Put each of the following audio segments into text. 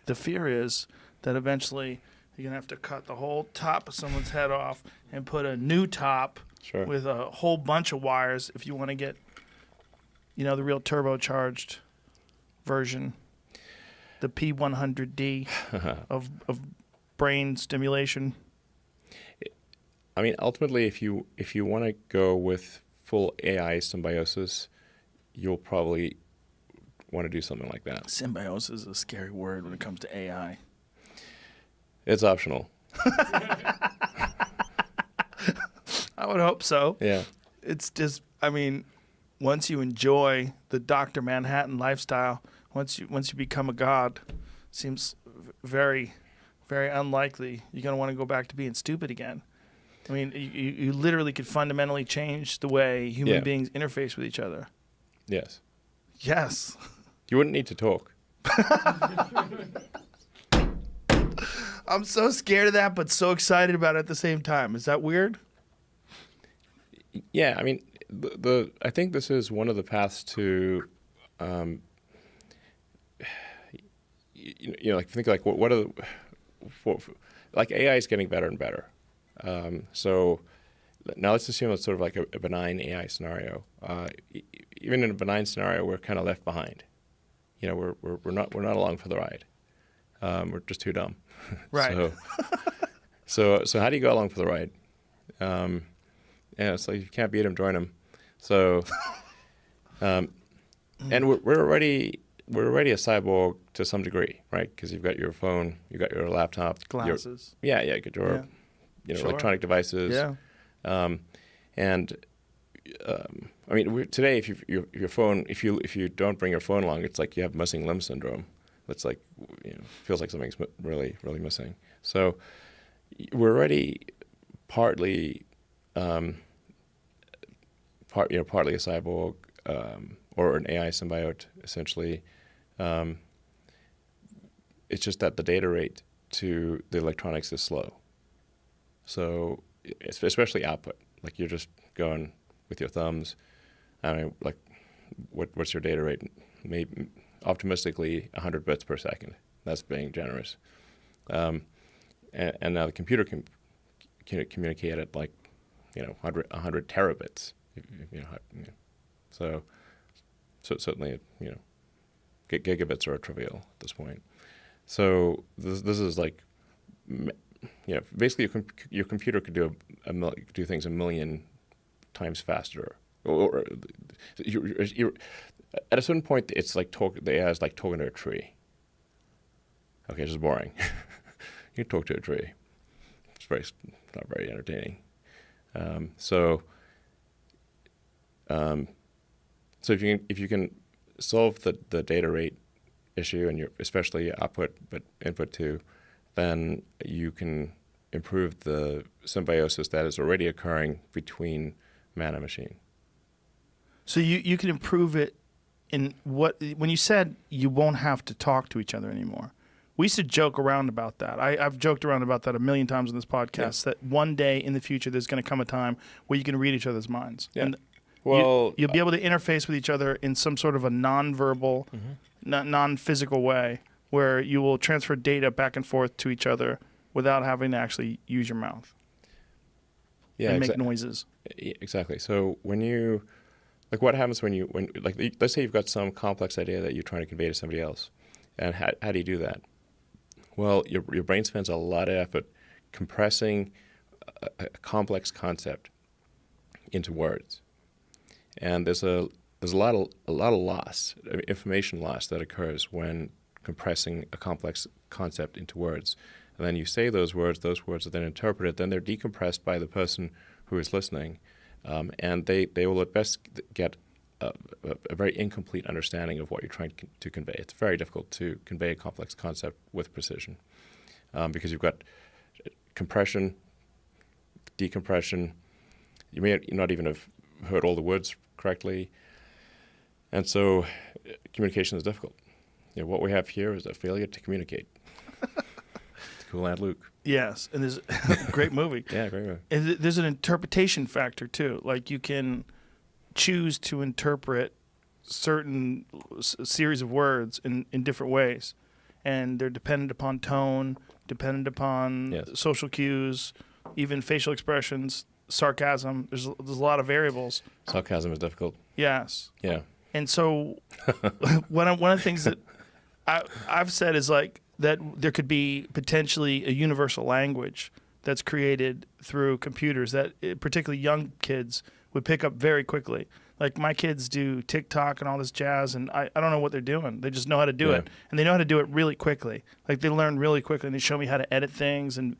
The fear is that eventually you're going to have to cut the whole top of someone's head off and put a new top with a whole bunch of wires if you want to get, the real turbocharged version, the P100D of brain stimulation. I mean, ultimately, if you want to go with full AI symbiosis, you'll probably want to do something like that. Symbiosis is a scary word when it comes to AI. It's optional. I would hope so. Yeah. It's just, once you enjoy the Dr. Manhattan lifestyle, once you become a god, seems very, very unlikely you're going to want to go back to being stupid again. I mean, you literally could fundamentally change the way human beings interface with each other. Yes. Yes. You wouldn't need to talk. I'm so scared of that, but so excited about it at the same time. Is that weird? Yeah, I mean, I think this is one of the paths to, think like what are like AI is getting better and better. So now let's assume it's sort of like a benign AI scenario. Even in a benign scenario, we're kind of left behind. We're not along for the ride. We're just too dumb. Right. So how do you go along for the ride? It's like you can't beat him, join him. So, and we're already a cyborg to some degree, right? Because you've got your phone, you've got your laptop, glasses. You got your electronic devices. Yeah. Today, if your phone, if you don't bring your phone along, it's like you have missing limb syndrome. It's like feels like something's really, really missing. So we're already partly partly a cyborg or an AI symbiote, essentially. It's just that the data rate to the electronics is slow. So especially output, like you're just going with your thumbs. Like what's your data rate? Maybe optimistically 100 bits per second. That's being generous. And now the computer can communicate at like 100 terabits. So certainly gigabits are trivial at this point. So this is like basically your computer could do do things a million times faster. Or you're, at a certain point, it's like the AI is like talking to a tree. Okay, it's just boring. You talk to a tree. It's not very entertaining. So if you can solve the data rate issue and especially output but input too, then you can improve the symbiosis that is already occurring between man and machine. So you can improve it in when you said you won't have to talk to each other anymore. We used to joke around about that. I've joked around about that a million times on this podcast, that one day in the future there's going to come a time where you can read each other's minds. Yeah. And well, you'll be able to interface with each other in some sort of a non-verbal, non-physical way where you will transfer data back and forth to each other without having to actually use your mouth and make noises. Exactly. So what happens when let's say you've got some complex idea that you're trying to convey to somebody else, and how do you do that? Well, your brain spends a lot of effort compressing a complex concept into words, and there's a lot of loss, information loss that occurs when compressing a complex concept into words. And then you say those words are then interpreted, then they're decompressed by the person who is listening, and they will at best get a very incomplete understanding of what you're trying to convey. It's very difficult to convey a complex concept with precision because you've got compression, decompression. You may not even have heard all the words correctly, and so communication is difficult. What we have here is a failure to communicate. It's Cool Hand Luke. Yes, and there's a great movie. Yeah, great movie. And there's an interpretation factor too. Like you can choose to interpret certain series of words in different ways. and they're dependent upon tone, dependent upon Yes. social cues, even facial expressions, sarcasm. There's a lot of variables. Sarcasm is difficult. Yes. Yeah. And so one of the things that I've said is like that there could be potentially a universal language that's created through computers that particularly young kids would pick up very quickly. Like my kids do TikTok and all this jazz, and I don't know what they're doing. They just know how to do it, and they know how to do it really quickly. Like they learn really quickly, and they show me how to edit things. And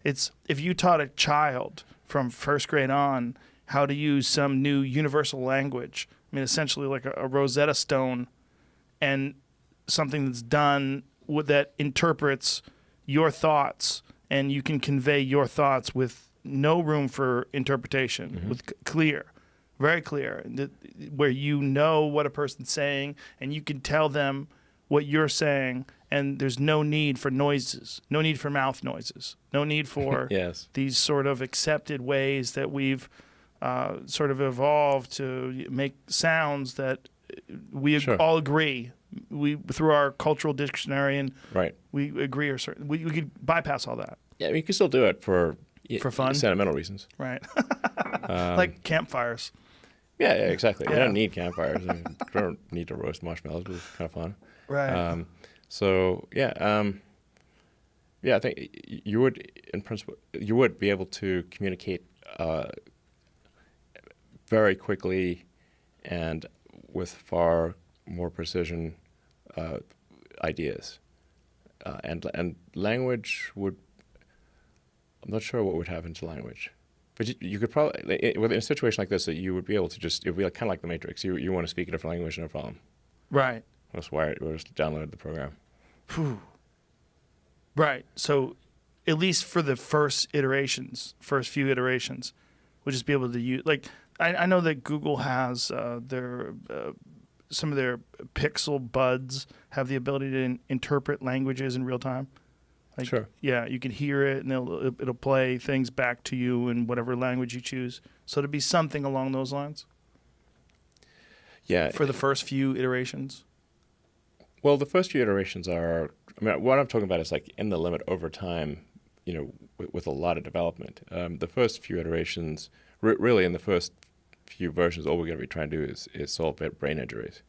it's if you taught a child from first grade on how to use some new universal language, I mean, essentially like a Rosetta Stone, and something that's done that interprets your thoughts, and you can convey your thoughts with no room for interpretation, with clear. Very clear, where you know what a person's saying, and you can tell them what you're saying, and there's no need for noises, no need for mouth noises, no need for these sort of accepted ways that we've sort of evolved to make sounds that we all agree. We through our cultural dictionary, and we agree, or certain we could bypass all that. Yeah, I mean, you can still do it for fun, sentimental reasons, right? Like campfires. Yeah, exactly. You don't need campfires. You don't need to roast marshmallows, but it's kind of fun. Right. I think you would, in principle, you would be able to communicate very quickly and with far more precision ideas. And language would, I'm not sure what would happen to language. But you could probably, in a situation like this, that you would be able to just, it would be kind of like the Matrix. You want to speak a different language, no problem. Right. Just wire it, or just download the program. Whew. Right. So at least for the first few iterations, we'll just be able to use, like, I know that Google has their, some of their Pixel buds have the ability to interpret languages in real time. Like, sure. Yeah, you can hear it, and it'll play things back to you in whatever language you choose. So to be something along those lines. Yeah. For the first few iterations. Well, the first few iterations are, I mean, what I'm talking about is like in the limit over time, with a lot of development. The first few iterations, really in the first few versions, all we're going to be trying to do is solve brain injuries.